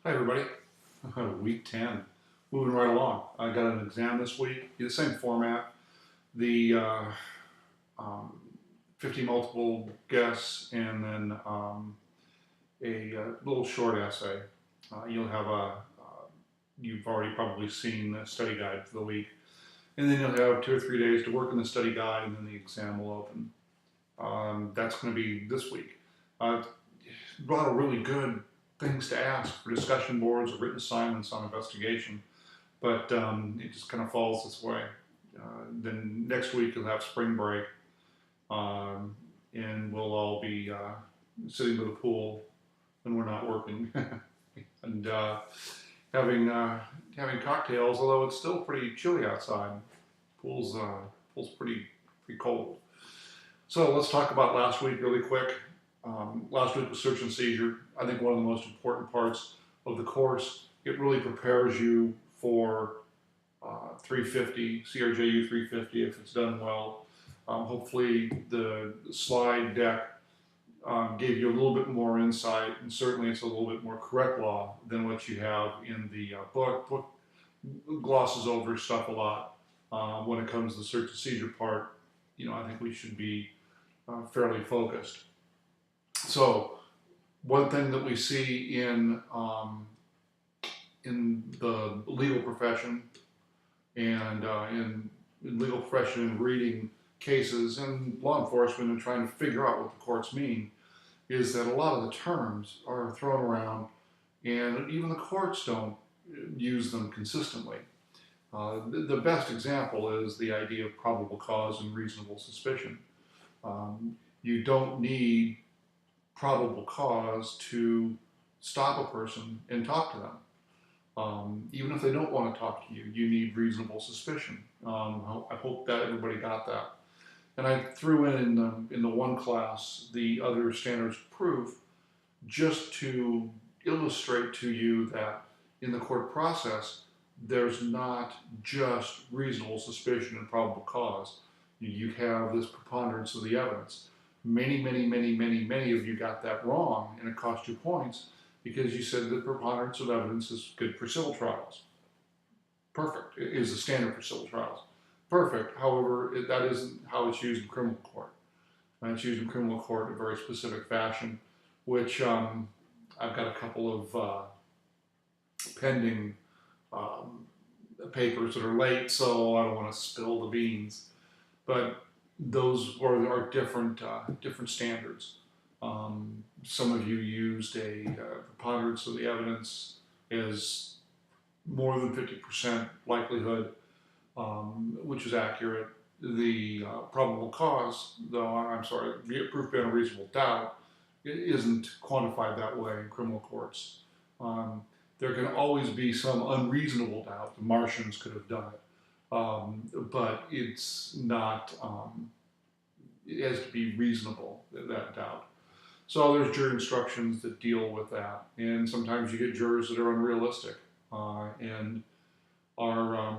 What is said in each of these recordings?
Hi everybody, week 10, moving right along. I got an exam this week, the same format, the 50 multiple guess and then a little short essay. You'll have you've already probably seen the study guide for the week, and then you'll have 2 or 3 days to work on the study guide and then the exam will open. That's going to be this week. A lot of really good things to ask for discussion boards or written assignments on investigation, but it just kind of falls this way. Then next week you'll have spring break, and we'll all be sitting by the pool when we're not working and having cocktails. Although it's still pretty chilly outside, pool's pretty cold. So let's talk about last week really quick. Last week was search and seizure. I think one of the most important parts of the course. It really prepares you for 350, CRJU 350 if it's done well. Hopefully the slide deck gave you a little bit more insight, and certainly it's a little bit more correct law than what you have in the book. Book glosses over stuff a lot when it comes to the search and seizure part. I think we should be fairly focused. So one thing that we see in the legal profession and in legal profession and reading cases and law enforcement and trying to figure out what the courts mean is that a lot of the terms are thrown around and even the courts don't use them consistently. The best example is the idea of probable cause and reasonable suspicion. You don't need probable cause to stop a person and talk to them. Even if they don't want to talk to you, you need reasonable suspicion. I hope that everybody got that. And I threw in the one class the other standards of proof just to illustrate to you that in the court process, there's not just reasonable suspicion and probable cause. You have this preponderance of the evidence. Many of you got that wrong, and it cost you points because you said the preponderance of evidence is good for civil trials. Perfect. It is the standard for civil trials. Perfect. However, that isn't how it's used in criminal court. And it's used in criminal court in a very specific fashion, which I've got a couple of pending papers that are late, so I don't want to spill the beans. But those are different standards. Some of you used a preponderance of the evidence as more than 50% likelihood, which is accurate. The probable cause, though, proof beyond a reasonable doubt, it isn't quantified that way in criminal courts. There can always be some unreasonable doubt. The Martians could have done it. But it's not, it has to be reasonable, that doubt. So there's jury instructions that deal with that. And sometimes you get jurors that are unrealistic and are,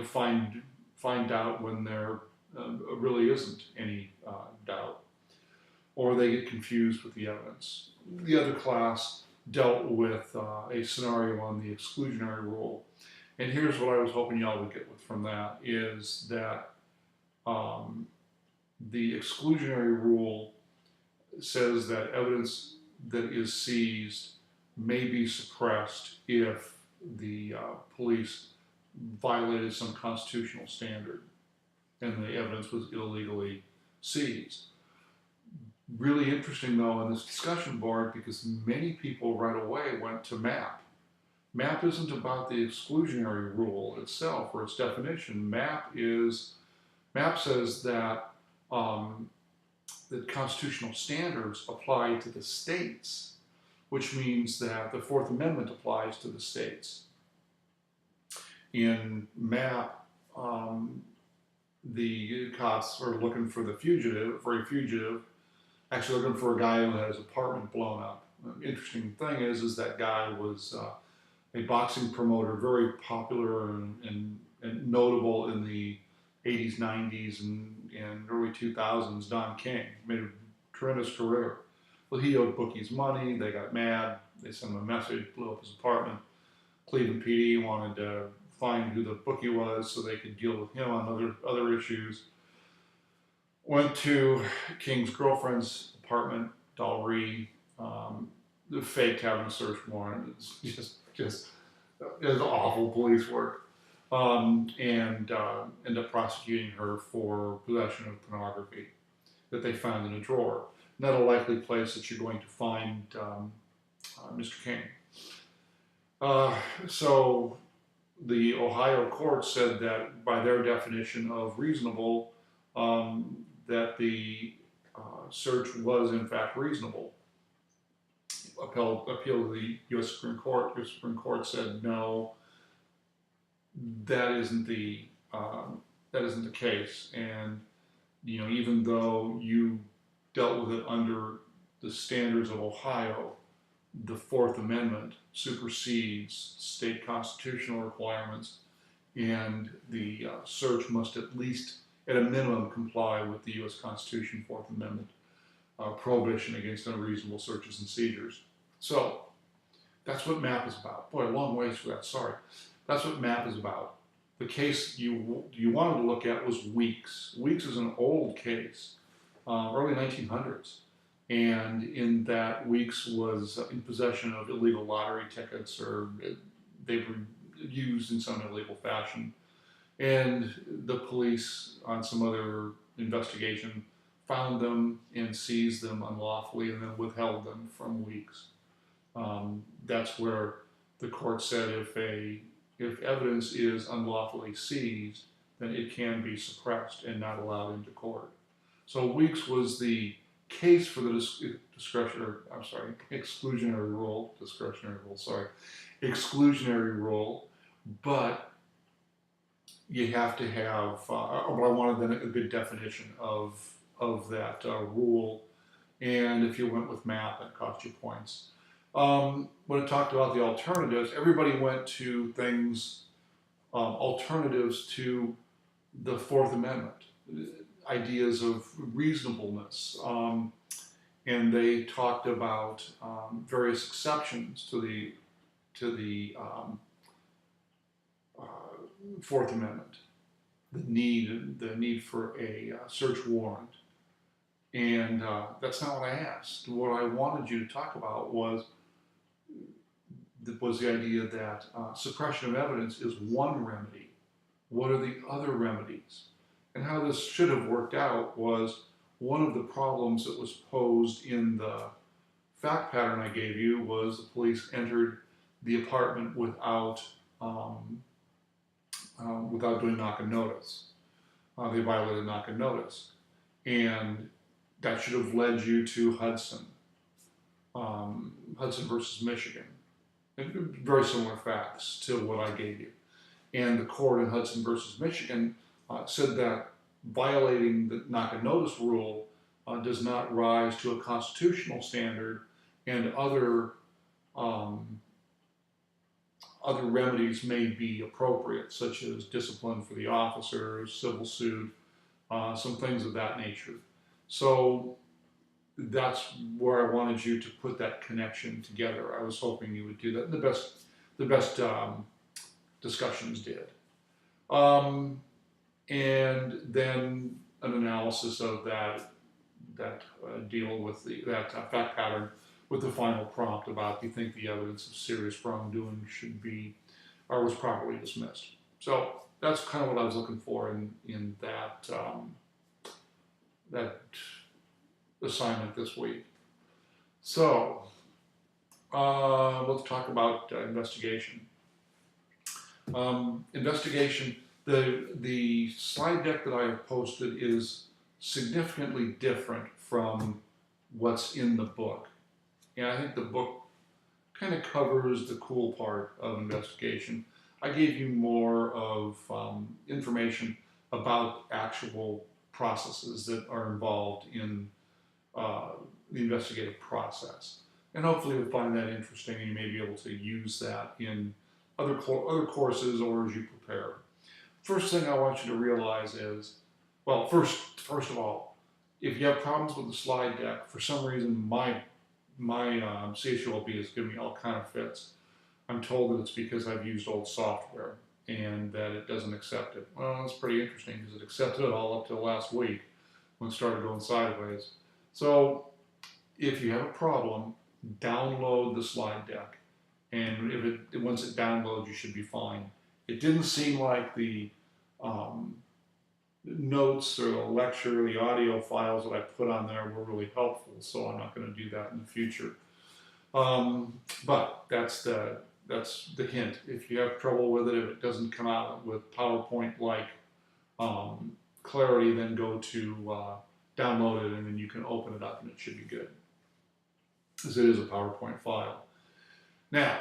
find doubt when there really isn't any doubt. Or they get confused with the evidence. The other class dealt with a scenario on the exclusionary rule. And here's what I was hoping y'all would get from that is that the exclusionary rule says that evidence that is seized may be suppressed if the police violated some constitutional standard and the evidence was illegally seized. Really interesting though in this discussion board because many people right away went to MAP. MAP isn't about the exclusionary rule itself or its definition. MAP says that that constitutional standards apply to the states, which means that the Fourth Amendment applies to the states. In MAP, the cops are looking for a fugitive, actually looking for a guy who had his apartment blown up. The interesting thing is that guy was a boxing promoter, very popular and notable in the 80s, 90s, and early 2000s, Don King. Made a tremendous career. Well, he owed bookies money. They got mad. They sent him a message, blew up his apartment. Cleveland PD wanted to find who the bookie was so they could deal with him on other issues. Went to King's girlfriend's apartment, Dalry. The faked having a search warrant. It's just it was awful police work. And ended up prosecuting her for possession of pornography that they found in a drawer. Not a likely place that you're going to find Mr. King. So the Ohio court said that by their definition of reasonable, that the search was in fact reasonable. Appealed to the U.S. Supreme Court. The Supreme Court said no, that isn't the case. And even though you dealt with it under the standards of Ohio, the Fourth Amendment supersedes state constitutional requirements, and the search must at least, at a minimum, comply with the U.S. Constitution, Fourth Amendment prohibition against unreasonable searches and seizures. So that's what MAP is about. Boy, a long ways for that. Sorry. That's what MAP is about. The case you wanted to look at was Weeks. Weeks is an old case, early 1900s. And in that, Weeks was in possession of illegal lottery tickets, or they were used in some illegal fashion. And the police, on some other investigation, found them and seized them unlawfully and then withheld them from Weeks. That's where the court said if evidence is unlawfully seized, then it can be suppressed and not allowed into court. So Weeks was the case for the exclusionary rule, but you have to have, but I wanted then a good definition of that rule, and if you went with MAP, that cost you points. When it talked about the alternatives, everybody went to things, alternatives to the Fourth Amendment, ideas of reasonableness, and they talked about various exceptions to the Fourth Amendment, the need for a search warrant, and that's not what I asked. What I wanted you to talk about was the idea that suppression of evidence is one remedy. What are the other remedies? And how this should have worked out was one of the problems that was posed in the fact pattern I gave you was the police entered the apartment without doing knock and notice. They violated knock and notice. And that should have led you to Hudson versus Michigan. And very similar facts to what I gave you. And the court in Hudson versus Michigan said that violating the knock and notice rule does not rise to a constitutional standard, and other remedies may be appropriate, such as discipline for the officers, civil suit, some things of that nature. So that's where I wanted you to put that connection together. I was hoping you would do that. And the best discussions did. And then an analysis of that deal with that fact pattern with the final prompt about, do you think the evidence of serious wrongdoing should be or was properly dismissed? So that's kind of what I was looking for in that assignment this week. So let's talk about investigation. Investigation. The slide deck that I have posted is significantly different from what's in the book. And I think the book kind of covers the cool part of investigation. I gave you more of information about actual processes that are involved in the investigative process. And hopefully you'll find that interesting and you may be able to use that in other courses or as you prepare. First thing I want you to realize is, well, first of all, if you have problems with the slide deck, for some reason my my CHULP has given me all kind of fits. I'm told that it's because I've used old software and that it doesn't accept it. Well, that's pretty interesting because it accepted it all up till last week when it started going sideways. So if you have a problem, download the slide deck, and if once it downloads, you should be fine. It didn't seem like the um, notes or the lecture, the audio files that I put on there were really helpful, so I'm not going to do that in the future. But that's the hint. If you have trouble with it, if it doesn't come out with PowerPoint-like clarity, then go to download it, and then you can open it up, and it should be good, as it is a PowerPoint file. Now,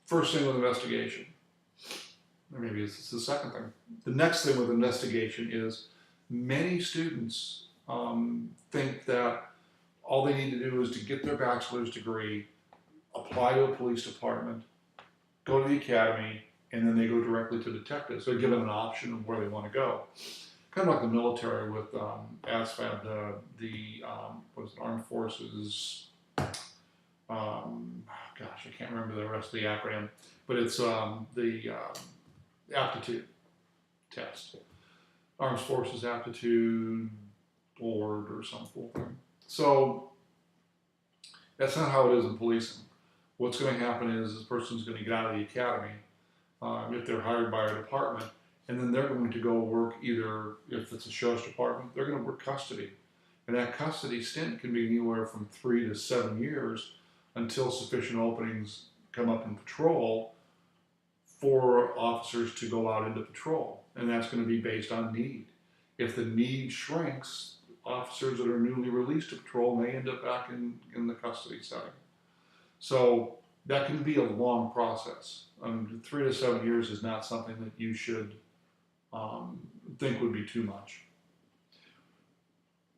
first thing with investigation, or maybe it's the second thing. The next thing with investigation is many students think that all they need to do is to get their bachelor's degree, apply to a police department, go to the academy, and then they go directly to detectives. They're given an option of where they want to go. Kind of like the military with ASVAB, the what is it, Armed Forces, gosh, I can't remember the rest of the acronym, but it's the aptitude test. Armed Forces Aptitude Board or some full thing. So that's not how it is in policing. What's going to happen is this person's going to get out of the academy if they're hired by a department, and then they're going to go work either, if it's a sheriff's department, they're going to work custody. And that custody stint can be anywhere from 3 to 7 years until sufficient openings come up in patrol for officers to go out into patrol. And that's going to be based on need. If the need shrinks, officers that are newly released to patrol may end up back in the custody setting. So that can be a long process. 3 to 7 years is not something that you should think would be too much.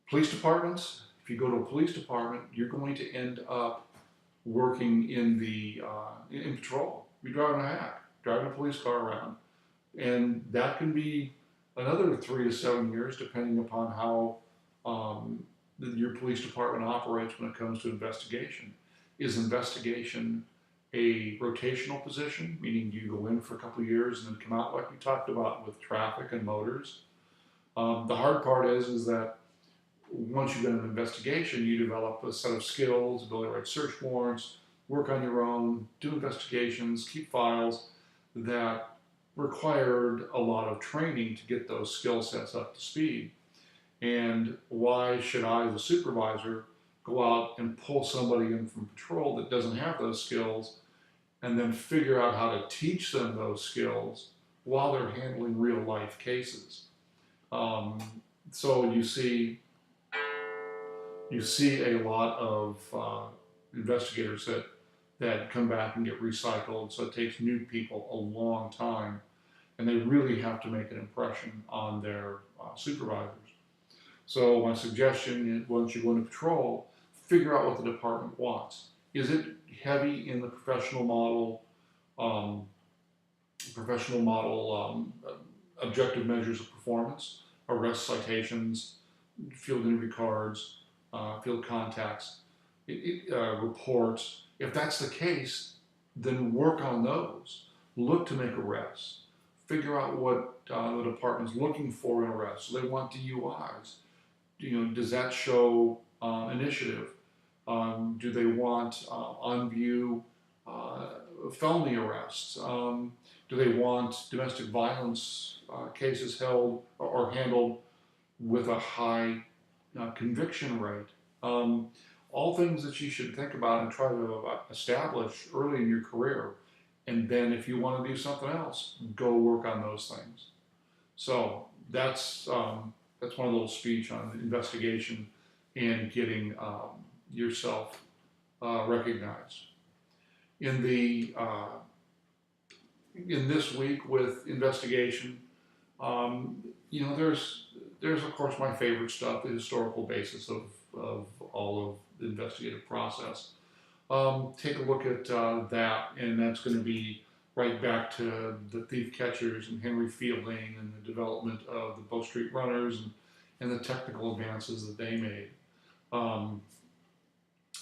Police departments, if you go to a police department, you're going to end up working in the in patrol. You're driving a hack, driving a police car around, and that can be another 3 to 7 years, depending upon how your police department operates when it comes to investigation. Is investigation a rotational position, meaning you go in for a couple of years and then come out like we talked about with traffic and motors? The hard part is that once you've done an investigation, you develop a set of skills, ability to write search warrants, work on your own, do investigations, keep files that required a lot of training to get those skill sets up to speed. And why should I, as a supervisor, go out and pull somebody in from patrol that doesn't have those skills and then figure out how to teach them those skills while they're handling real life cases? So you see a lot of investigators that come back and get recycled, so it takes new people a long time, and they really have to make an impression on their supervisors. So my suggestion is, once you go into patrol, figure out what the department wants. Is it heavy in the professional model objective measures of performance, arrest citations, field interview cards, field contacts, reports? If that's the case, then work on those. Look to make arrests. Figure out what the department's looking for in arrests. So they want DUIs. Does that show initiative? Do they want on view felony arrests? Do they want domestic violence cases held or handled with a high conviction rate? All things that you should think about and try to establish early in your career. And then if you want to do something else, go work on those things. So that's one little speech on investigation and getting yourself recognized. In this week with investigation, there's of course my favorite stuff, the historical basis of all of the investigative process. Take a look at that, and that's going to be right back to the thief catchers and Henry Fielding and the development of the Bow Street Runners and the technical advances that they made.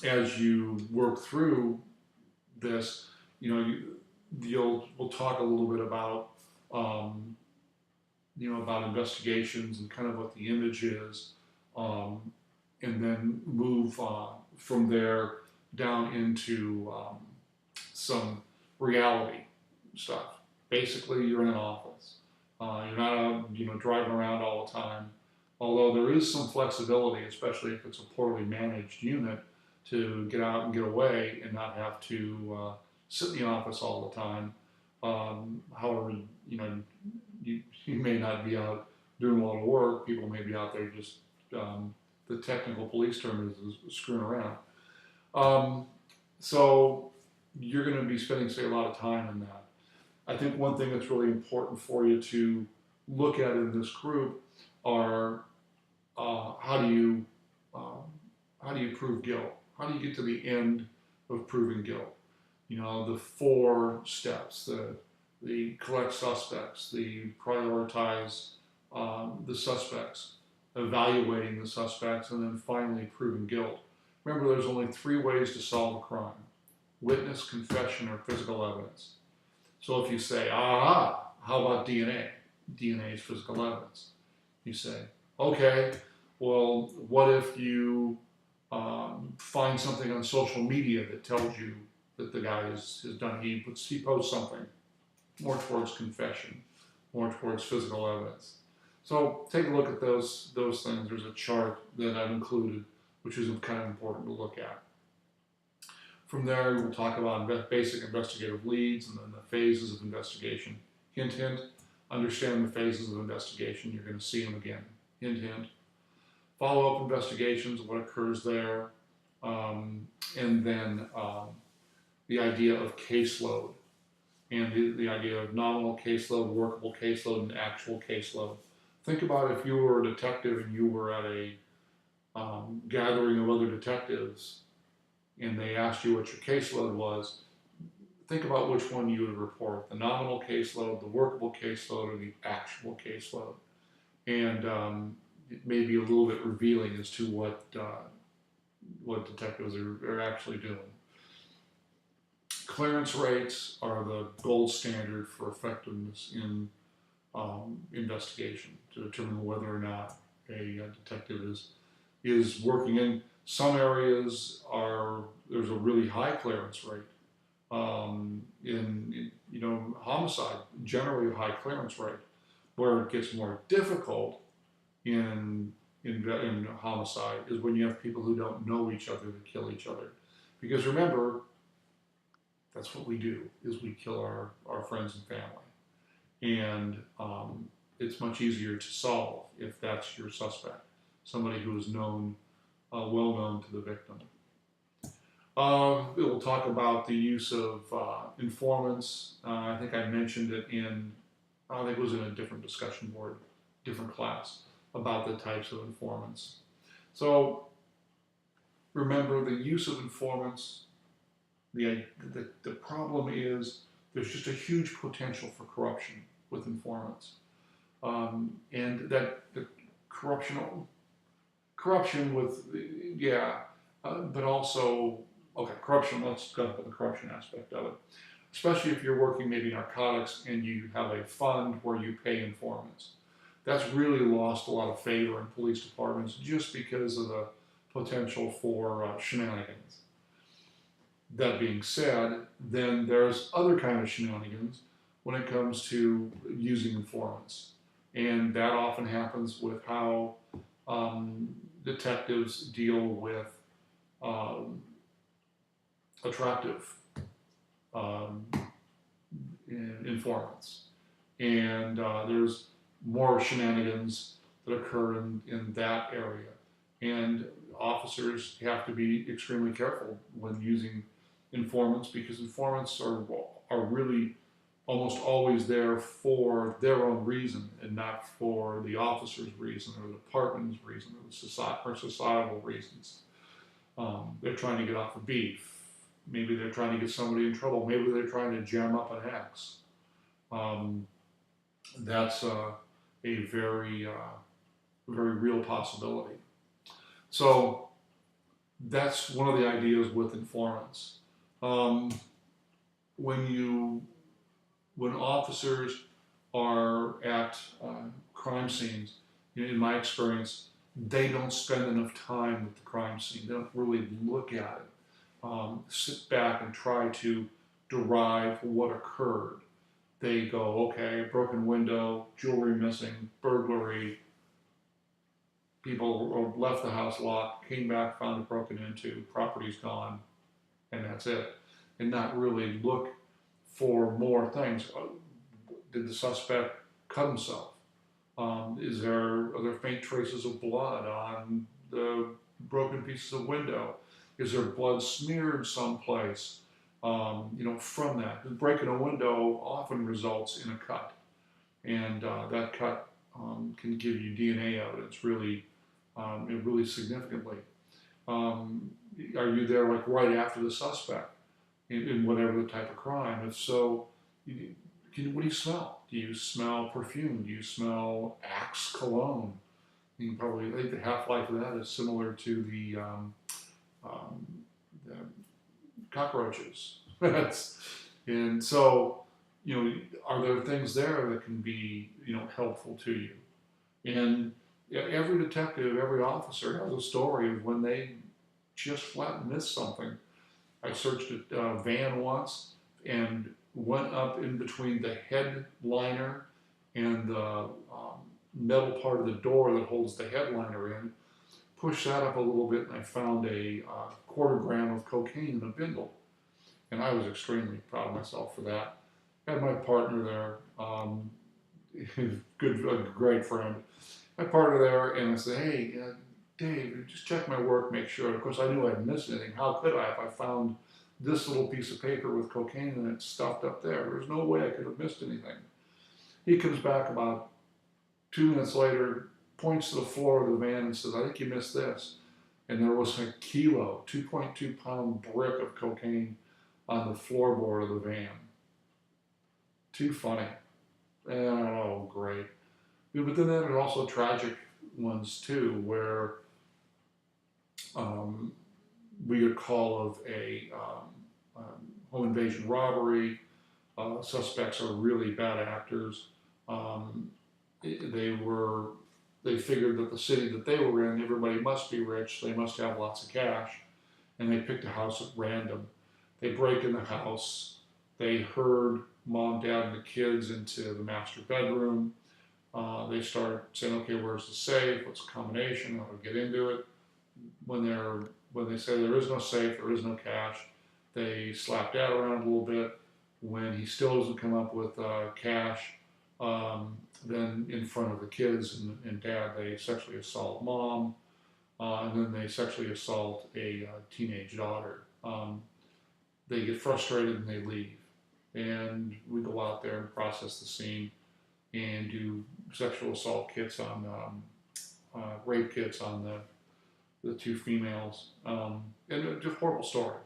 as you work through this, we'll talk a little bit about, um, about investigations and kind of what the image is, um, and then move from there down into some reality stuff. Basically, you're in an office. You're not out, driving around all the time. Although there is some flexibility, especially if it's a poorly managed unit, to get out and get away and not have to sit in the office all the time. However, you may not be out doing a lot of work. People may be out there just, the technical police term is screwing around. Um, so you're going to be spending, say, a lot of time in that. I think one thing that's really important for you to look at in this group are how do you prove guilt? How do you get to the end of proving guilt? The 4 steps: the collect suspects, the prioritize the suspects, evaluating the suspects, and then finally proving guilt. Remember, there's only 3 ways to solve a crime: witness, confession, or physical evidence. So if you say, how about DNA? DNA is physical evidence. You say, okay, well, what if you find something on social media that tells you that the guy has done, he posts something more towards confession, more towards physical evidence. So take a look at those things. There's a chart that I've included, which is kind of important to look at. From there, we'll talk about basic investigative leads and then the phases of investigation. Hint, hint, understand the phases of investigation. You're going to see them again. Hint, hint. Follow-up investigations, what occurs there, and then the idea of caseload, and the idea of nominal caseload, workable caseload, and actual caseload. Think about if you were a detective and you were at a gathering of other detectives and they asked you what your caseload was. Think about which one you would report: the nominal caseload, the workable caseload, or the actual caseload. And it may be a little bit revealing as to what detectives are actually doing. Clearance rates are the gold standard for effectiveness in investigation to determine whether or not a detective is working. In some areas, there's a really high clearance rate. In homicide, generally a high clearance rate. Where it gets more difficult in homicide is when you have people who don't know each other that kill each other. Because remember, that's what we do, is we kill our friends and family. And it's much easier to solve if that's your suspect, somebody who is known, well known to the victim. We'll talk about the use of informants. I think I mentioned it I think it was in a different discussion board, different class, about the types of informants. So remember, the use of informants, the problem is there's just a huge potential for corruption with informants. And that the corruption with, but also, okay, corruption, let's go with the corruption aspect of it. Especially if you're working maybe narcotics and you have a fund where you pay informants. That's really lost a lot of favor in police departments just because of the potential for shenanigans. That being said, then there's other kind of shenanigans when it comes to using informants. And that often happens with how detectives deal with attractive informants. And there's more shenanigans that occur in that area. And officers have to be extremely careful when using informants, because informants are really almost always there for their own reason and not for the officer's reason or the department's reason or societal reasons. They're trying to get off a beef. Maybe they're trying to get somebody in trouble. Maybe they're trying to jam up an ex. That's a very, very real possibility. So that's one of the ideas with informants. Um, when you when officers are at crime scenes, in my experience, they don't spend enough time with the crime scene. They don't really look at it, sit back and try to derive what occurred. They go, okay, broken window, jewelry missing, burglary, people left the house locked, came back, found it broken into, property's gone, and that's it. And not really look for more things. Did the suspect cut himself? Are there faint traces of blood on the broken pieces of window? Is there blood smeared someplace? From that, breaking a window often results in a cut, and that cut can give you DNA evidence really significantly. Um, are you there like right after the suspect in whatever the type of crime? If so, what do you smell? Do you smell perfume? Do you smell Axe cologne? You can probably, I think the half-life of that is similar to um, the cockroaches. And so, are there things there that can be, helpful to you? And every detective, every officer has a story of when they just flat missed something. I searched a van once and went up in between the headliner and the metal part of the door that holds the headliner in, pushed that up a little bit, and I found a quarter gram of cocaine in a bindle. And I was extremely proud of myself for that. I had my partner there, a great friend. My partner there, and I said, hey, Dave, just check my work, make sure. And of course, I knew I hadn't missed anything. How could I if I found this little piece of paper with cocaine in it stuffed up there? There's no way I could have missed anything. He comes back about 2 minutes later, points to the floor of the van and says, I think you missed this. And there was a 2.2 pound brick of cocaine on the floorboard of the van. Too funny. Oh, great. But then there are also tragic ones too, where we get a call of a home invasion robbery. Suspects are really bad actors. Um, they figured that the city that they were in, everybody must be rich, they must have lots of cash, and they picked a house at random. They break in the house. They herd mom, dad, and the kids into the master bedroom. They start saying, okay, where's the safe? What's the combination? How do we get into it? When they say there is no safe, there is no cash, they slap dad around a little bit. When he still doesn't come up with cash, then in front of the kids and dad, they sexually assault mom, and then they sexually assault a teenage daughter. They get frustrated and they leave. And we go out there and process the scene and do sexual assault kits on, rape kits on the two females. And just horrible story.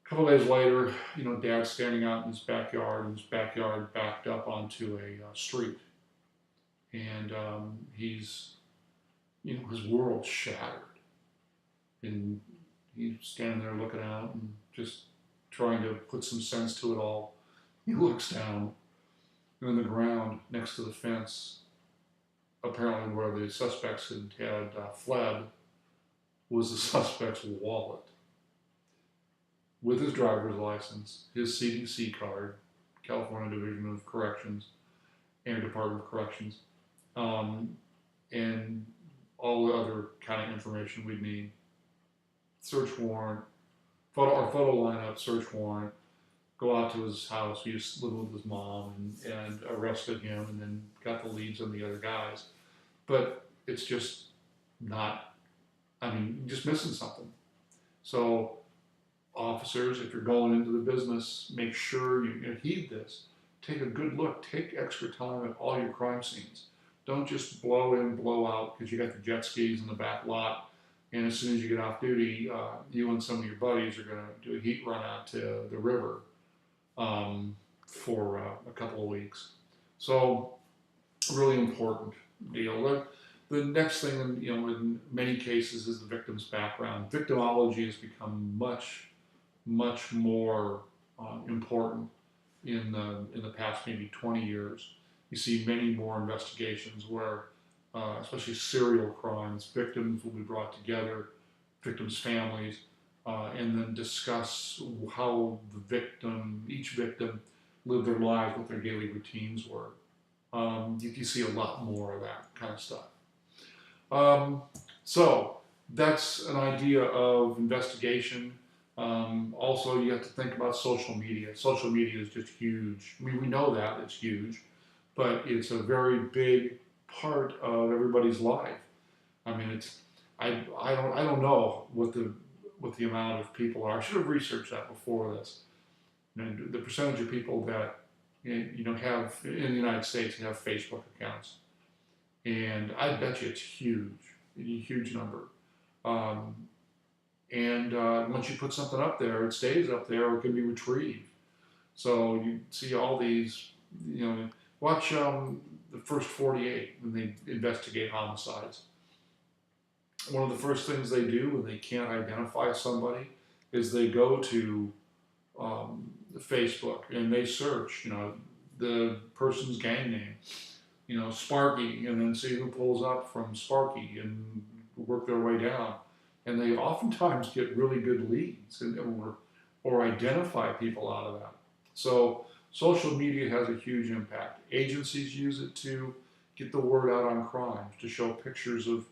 A couple days later, dad's standing out in his backyard, and his backyard backed up onto a street. And his world shattered. And he's standing there looking out and just trying to put some sense to it all. He looks down, and on the ground next to the fence, apparently where the suspects had fled, was the suspect's wallet with his driver's license, his CDC card, California Division of Corrections, and Department of Corrections, and all the other kind of information we'd need. Search warrant, photo lineup, search warrant, go out to his house. He used to live with his mom and arrested him, and then got the leads on the other guys. But it's just not, just missing something. So officers, if you're going into the business, make sure you heed this. Take a good look. Take extra time at all your crime scenes. Don't just blow in, blow out because you got the jet skis in the back lot, and as soon as you get off duty, you and some of your buddies are going to do a heat run out to the river for a couple of weeks. So, really important deal. The next thing, in many cases, is the victim's background. Victimology has become much more important in the past maybe 20 years. You see many more investigations where, especially serial crimes, victims will be brought together, victims' families, and then discuss how each victim, lived their lives, what their daily routines were. You see a lot more of that kind of stuff. So that's an idea of investigation. Also, you have to think about social media. Social media is just huge. I mean, we know that it's huge, but it's a very big part of everybody's life. I mean, I don't know what the amount of people are. I should have researched that before this. The percentage of people that have in the United States have Facebook accounts, and I bet you it's huge, a huge number. And once you put something up there, it stays up there or it can be retrieved. So you see all these, watch the first 48 when they investigate homicides. One of the first things they do when they can't identify somebody is they go to Facebook and they search, the person's gang name, Sparky, and then see who pulls up from Sparky and work their way down. And they oftentimes get really good leads or identify people out of that. So social media has a huge impact. Agencies use it to get the word out on crimes, to show pictures of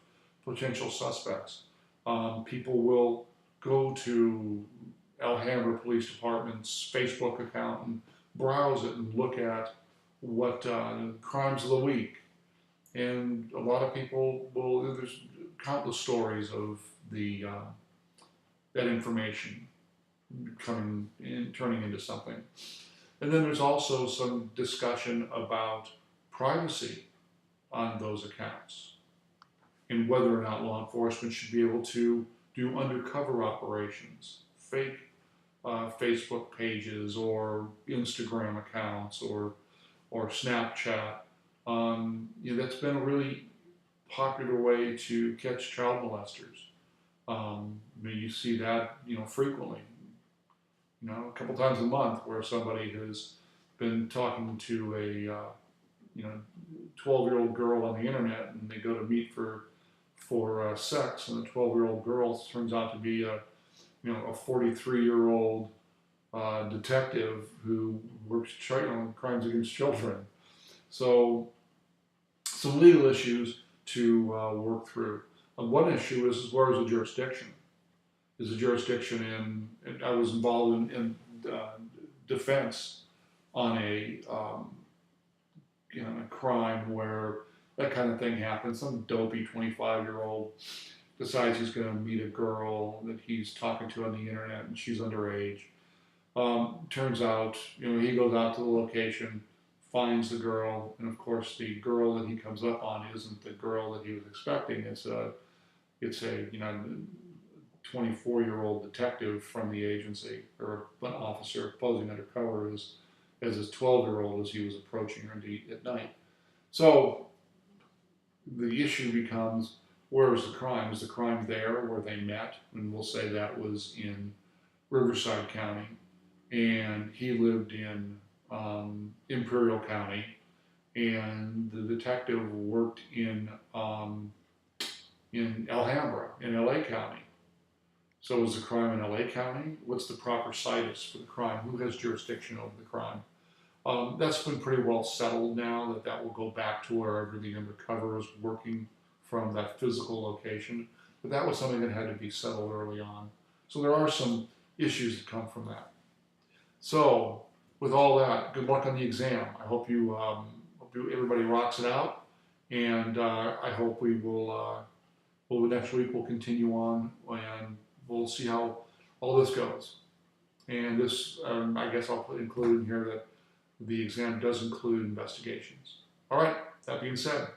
potential suspects. People will go to Alhambra Police Department's Facebook account and browse it and look at what crimes of the week. And a lot of people there's countless stories of that information turning into something. And then there's also some discussion about privacy on those accounts and whether or not law enforcement should be able to do undercover operations, fake Facebook pages or Instagram accounts or Snapchat. That's been a really popular way to catch child molesters. You see that frequently. A couple times a month where somebody has been talking to a 12-year-old girl on the internet, and they go to meet for sex, and the 12-year-old girl turns out to be a 43-year-old detective who works crimes against children. So some legal issues to work through. One issue is where is the jurisdiction? Is the jurisdiction I was involved in defense on a crime where that kind of thing happens. Some dopey 25-year-old decides he's going to meet a girl that he's talking to on the internet, and she's underage. Turns out, he goes out to the location, finds the girl, and of course the girl that he comes up on isn't the girl that he was expecting. It's a 24-year-old detective from the agency, or an officer posing undercover as his 12-year-old as he was approaching her at night. So the issue becomes, where was the crime? Is the crime there where they met? And we'll say that was in Riverside County, and he lived in Imperial County, and the detective worked in Alhambra, in LA County. So is the crime in LA County? What's the proper situs for the crime? Who has jurisdiction over the crime? That's been pretty well settled now, that will go back to wherever the undercover is working from that physical location. But that was something that had to be settled early on. So there are some issues that come from that. So with all that, good luck on the exam. I hope everybody rocks it out, and I hope we will. Next week we'll continue on, and we'll see how all this goes. And this, I guess I'll include in here that the exam does include investigations. All right, that being said,